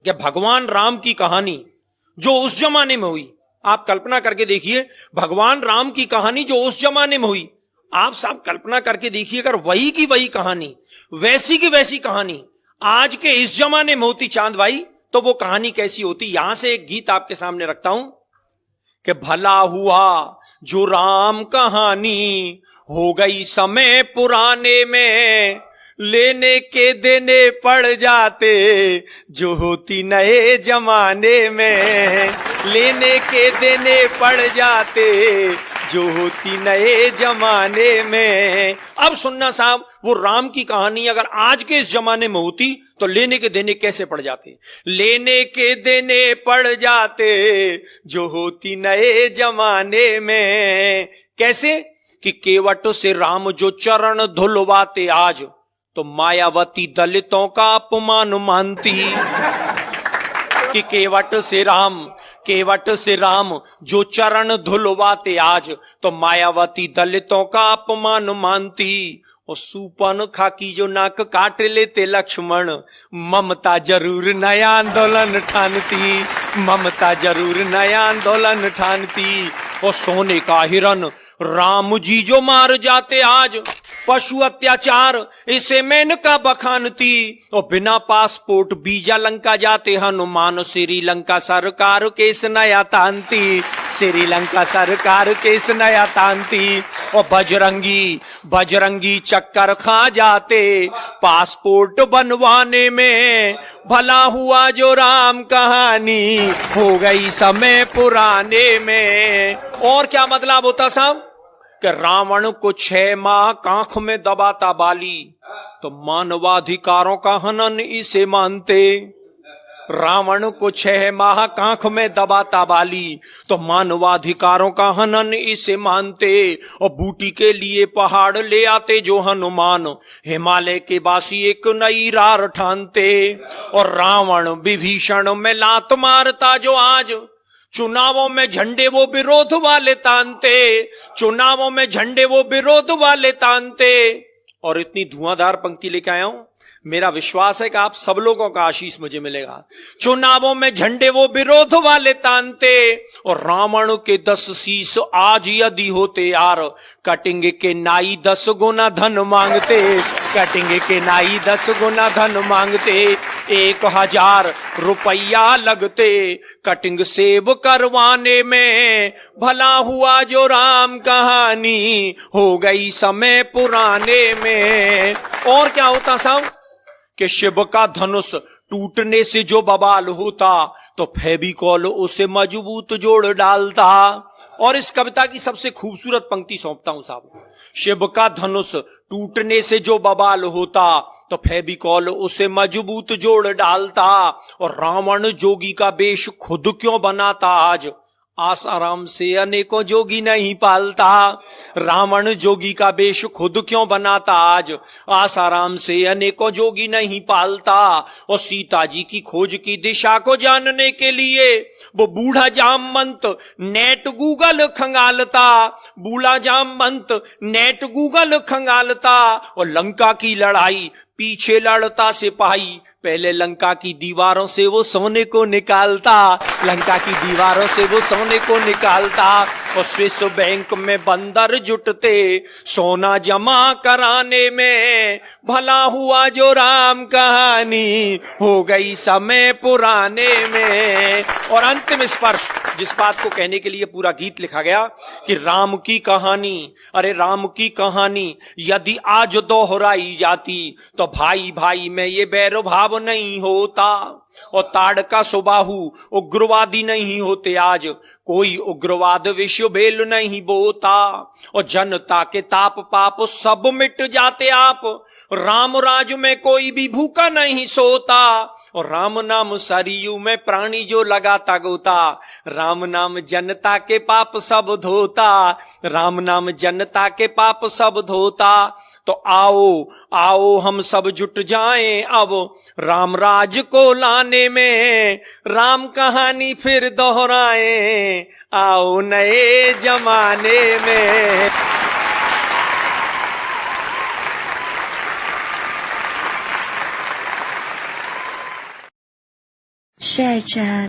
कि भगवान राम की कहानी जो उस जमाने में हुई, आप कल्पना करके देखिए, भगवान राम की कहानी जो उस जमाने में हुई, आप सब कल्पना करके देखिए, अगर वही की वही कहानी, वैसी की वैसी कहानी आज के इस जमाने में होती चांद भाई, तो वो कहानी कैसी होती। यहां से एक गीत आपके सामने रखता हूं कि भला हुआ जो राम कहानी हो गई समय पुराने में, लेने के देने पड़ जाते जो होती नए जमाने में, लेने के देने पड़ जाते जो होती नए जमाने में। अब सुनना साहब, वो राम की कहानी अगर आज के इस जमाने में होती तो लेने के देने कैसे पड़ जाते, लेने के देने पड़ जाते जो होती नए जमाने में। कैसे कि केवट से राम जो चरण धुलवाते आज, तो मायावती दलितों का अपमान मानती। कि केवट से राम जो चरण धुलवाते आज, तो मायावती दलितों का अपमान मानती। और सूपन खाकी जो नाक काट लेते लक्ष्मण, ममता जरूर नया आंदोलन ठानती, ममता जरूर नया आंदोलन ठानती। और सोने का हिरन राम जी जो मार जाते आज, पशु अत्याचार इसे मेनका बखानती। और बिना पासपोर्ट वीजा लंका जाते हनुमान, श्रीलंका सरकार केस नया तानती, श्रीलंका सरकार केस नया तानती। और बजरंगी चक्कर खा जाते पासपोर्ट बनवाने में, भला हुआ जो राम कहानी हो गई समय पुराने में। और क्या मतलब होता साहब कि रावण को 6 माह कांख में दबाता बाली, तो मानवाधिकारों का हनन इसे मानते। रावण को 6 माह कांख में दबाता बाली, तो मानवाधिकारों का हनन इसे मानते। और बूटी के लिए पहाड़ ले आते जो हनुमान, हिमालय के बासी एक नई रार ठानते। और रावण विभीषण में लात मारता जो आज, चुनावों में झंडे वो विरोध वाले तानते, चुनावों में झंडे वो विरोध वाले तानते। और इतनी धुआंधार पंक्ति लेके आया हूं, मेरा विश्वास है कि आप सब लोगों का आशीष मुझे मिलेगा। चुनावों में झंडे वो विरोध वाले तानते, और रावण के 10 शीश आज यदि होते यार, कटेंगे के नाई 10 गुना धन मांगते, कटेंगे के नाई 10 गुना धन मांगते। 1000 रुपया लगते कटिंग सेव करवाने में, भला हुआ जो राम कहानी हो गई समय पुराने में। और क्या होता साहब कि शिव का धनुष टूटने से जो बवाल होता, तो फेविकॉल उसे मजबूत जोड़ डालता। और इस कविता की सबसे खूबसूरत पंक्ति सौंपता हूं साहब, शिव का धनुष टूटने से जो बवाल होता, तो फेविकॉल उसे मजबूत जोड़ डालता। और रावण जोगी का वेश खुद क्यों बनाता आज, आसाराम से अनेकों जोगी नहीं पालता। रावण जोगी का वेश खुद क्यों बनाता आज, आसाराम से अनेकों जोगी नहीं पालता। और सीता जी की खोज की दिशा को जानने के लिए वो बूढ़ा जामवंत नेट गूगल खंगालता, बूढ़ा जामवंत नेट गूगल खंगालता। और लंका की लड़ाई पीछे लड़ता सिपाही, पहले लंका की दीवारों से वो सोने को निकालता, लंका की दीवारों से वो सोने को निकालता। और स्विस बैंक में बंदर जुटते सोना जमा कराने में, भला हुआ जो राम कहानी हो गई समय पुराने में। और अंतिम स्पर्श, जिस बात को कहने के लिए पूरा गीत लिखा गया कि राम की कहानी, अरे राम की कहानी यदि आज दोहराई जाती, तो भाई भाई में ये बैर भाव नहीं होता। और ताड़का सुबाहु उग्रवादी नहीं होते आज, कोई उग्रवाद विश्व भेल नहीं बोता। और जनता के ताप पाप सब मिट जाते आप, राम राज में कोई भी भूखा नहीं सोता। और राम नाम सरयू में प्राणी जो लगाता गोता, राम नाम जनता के पाप सब धोता, राम नाम जनता के पाप सब धोता। तो आओ आओ हम सब जुट जाएं अब राम राज को लाने में, राम कहानी फिर दोहराएं आओ नए जमाने में। जय जय